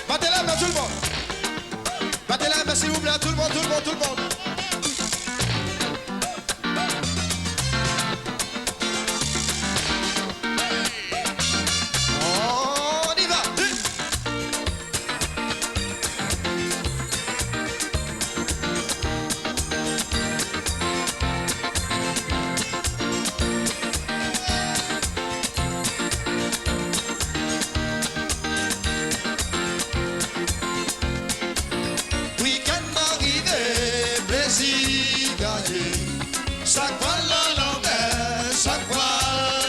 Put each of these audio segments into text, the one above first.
Battez la main tout le monde. Battez la main s'il vous plaît, tout le monde, tout le monde, tout le monde. On y va. Week-end arrivé, plaisir gagné. Chaque fois l'envers, chaque fois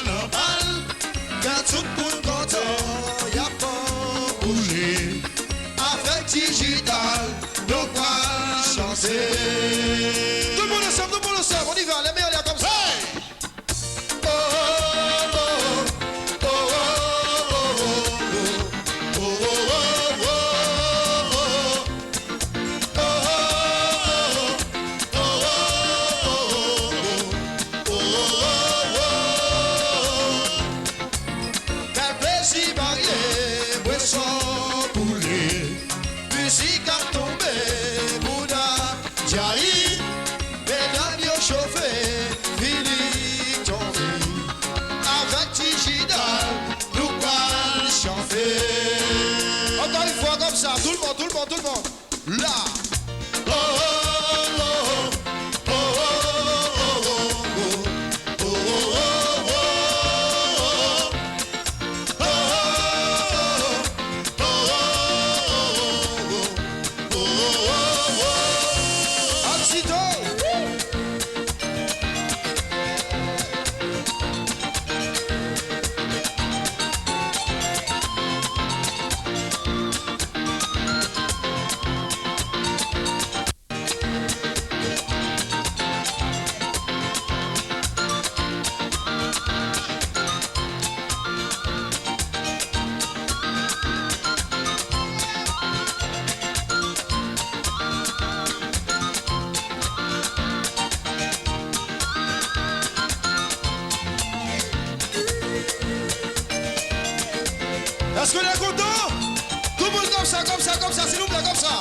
normal. Quand tout le monde content, y'a pas bougé. Avec digital, nous pas chancer. Tout le monde ensemble, on y va, les meilleurs comme ça. Oh, oh, oh, oh, oh, oh, oh, oh, oh, oh, oh. Quel plaisir varié, boisson boulée, musique a tombé, Bouddha, Jari, mesdames yo chauffé, Philippe tombé, avec Tigidal, nous pas chanter. Encore une fois comme ça, tout le monde, tout le monde, tout le monde, là. Oh, oh, oh, oh, oh, oh, oh, oh, oh, oh, Est-ce qu'on est content? Tout le monde comme ça, s'il vous plaît, comme ça.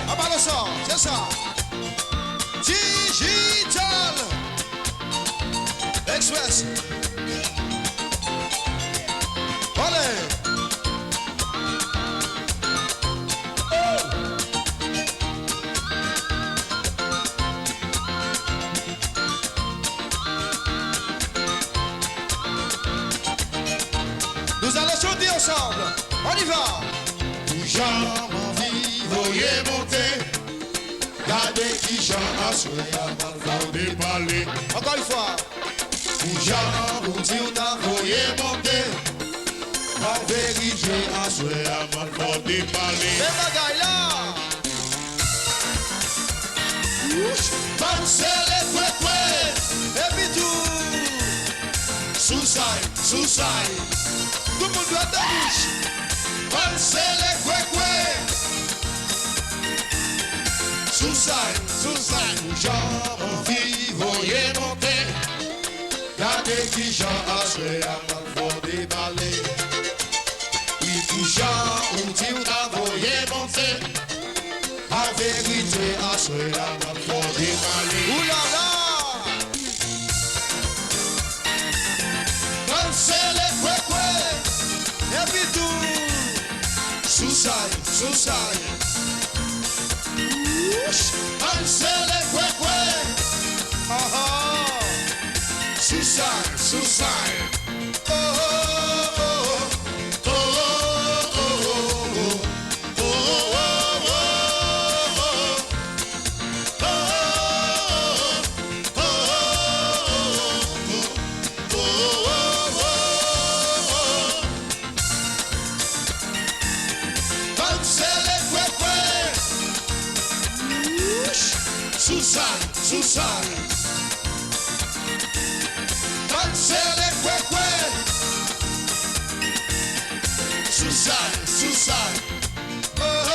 Ah bah le sang, c'est ça. Digital Express. Allez. Nous allons chanter ensemble. On y va. Jean, mon vie, voyez monter. Gardez qui Jean a souhaité à mal déballer. Encore une fois. Jean, mon Dieu, n'a voyez monter. En vérité, a souhaité à mal déballer. Les bagailles là. Pensez les fouets, Et puis tout. sous-saille. Tout le monde doit être bouche. Pensez les fouets, sous-saille. Jean, mon vie, voyez monter. Gardez qui Jean a souhaité à mal déballer. Oui, tout Jean, mon Dieu, n'a voyé monter. En vérité, à souhaité à mal déballer. Ouh là là. Pensez les fouets, Et puis tout. sous-saille. Pensez les fouets, Ah ah. sous-saille. Oh oh oh oh. Sous-saille. Pensez les fouets, sous-saille. Oh oh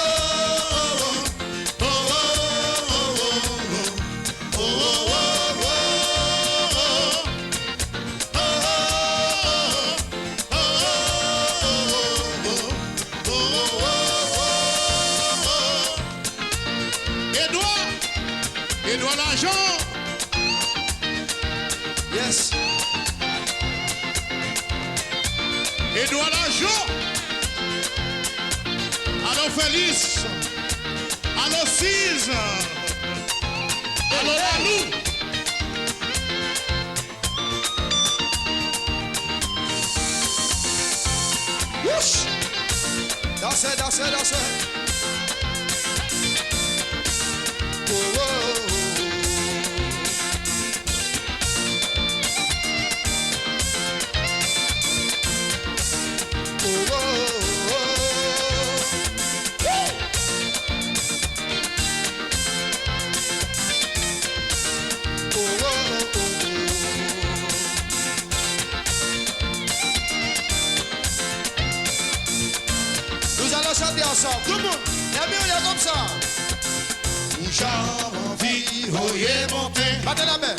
oh oh. Oh oh oh oh. l'argent. Yes. Edouard l'argent. Alors Félix. Alors Cise. Alors Malou. Whoosh. Dansez, dansez, dansez. Oh, oh, oh. Oh, oh, oh. Oh, oh, oh. Nous allons chanter ensemble. Tout le monde, la mieux, il est comme ça. Où j'envie, voyez monter. Battez la main.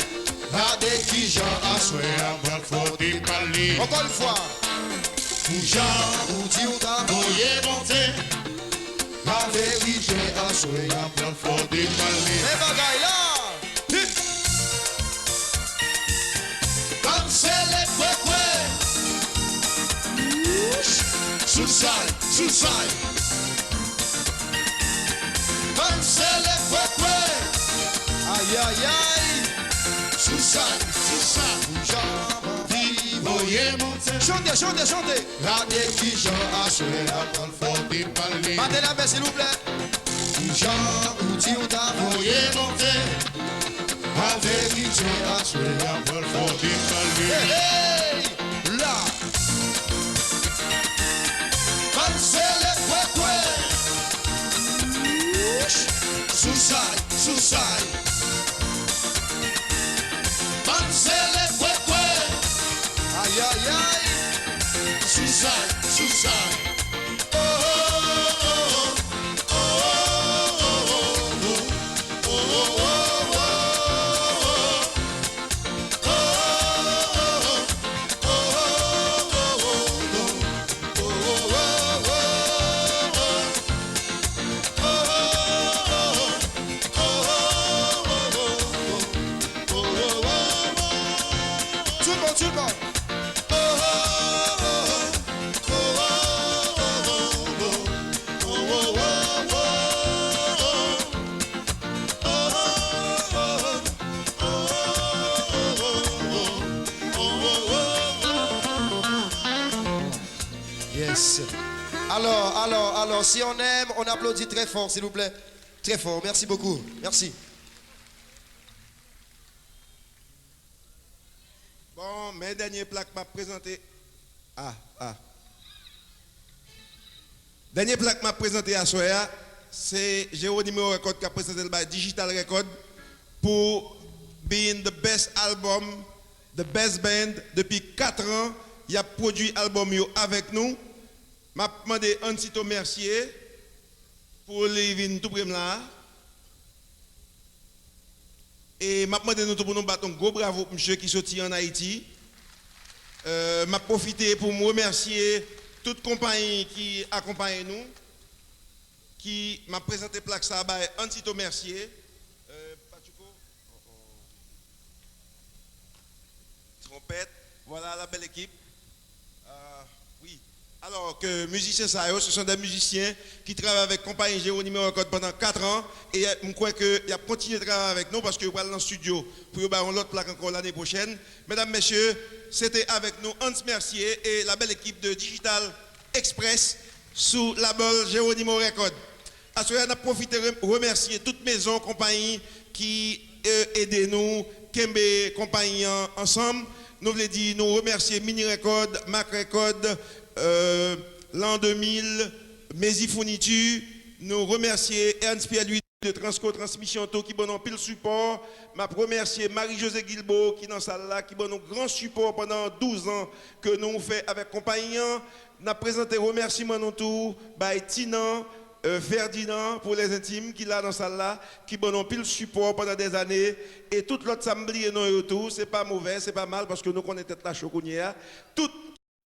Avec qui j'en assois, moi, faut déballer. Encore une fois. Où j'en Où dit ou t'as voyez monter. la vérité à souhaiter. Moi, faut déballer. Les bagailles là. Comme c'est les couécoués. Sous-side, sous-side. Comme c'est les couécoués. Aïe, aïe, aïe. Sous-side, sous-side. J'envie. Voyez monter. Chantez, chantez, chantez. Avec qui j'en assois, moi, faut déballer. Battez la main, s'il vous plaît. Jean, où dit ou t'as Voyez monter. Avec qui j'en assois, moi, faut déballer. Hey, hey. Là. Comme c'est les couécoués. Sous-side, sous-side. Comme c'est les couécoués. Aïe, aïe, aïe. Sous-side, sous-side. Oh, oh, oh, oh, oh, oh, oh, tout le monde, tout le monde. Yes. Alors, si on aime, on applaudit très fort, s'il vous plaît. Très fort, merci beaucoup. Merci. Bon, mes dernières plaques m'a présenté. Dernière plaque m'a présenté à Soya, c'est Jérôme Record qui a présenté le Digital Record pour being the best album, the best band depuis 4 ans. Il a produit l'album avec nous. M'a demandé un petit Mercier pour les venir tout près là. Et m'a demandé nous pour nous battre un gros bravo pour monsieur qui sorti en Haïti. M'a profité pour me remercier toute compagnie qui accompagne nous, qui m'a présenté plaque ça by Antito Mercier. Trompette, voilà la belle équipe. Oui. Alors que musiciens ça, ce sont des musiciens qui travaillent avec compagnie Jérôme Record pendant 4 ans et je crois qu'ils ont continué de travailler avec nous parce qu'ils vont aller dans le studio pour avoir l'autre plaque encore l'année prochaine. Mesdames, messieurs, c'était avec nous Hans Mercier et la belle équipe de Digital Express sous label Jérôme Record. À ce moment, on a profité de remercier toute maison, compagnie qui aident nous, Kembe compagnie ensemble. Nous voulons dire, nous remercier Mini Record, Mac Record, l'an 2000, Mézi Fourniture, nous remercier Ernst Pierre Louis de Transco Transmission Auto qui donne pile support. Je remercier Marie-Josée Guilbeault qui dans salle là qui donne un grand support pendant 12 ans que nous fait avec compagnie. Nous avons présenté remerciements nous tout by Tina, Ferdinand pour les intimes qui là dans salle là qui donne pile support pendant des années et toute l'autre samedi et non tout, c'est pas mauvais, c'est pas mal parce que nous connaissons la choconière. Tout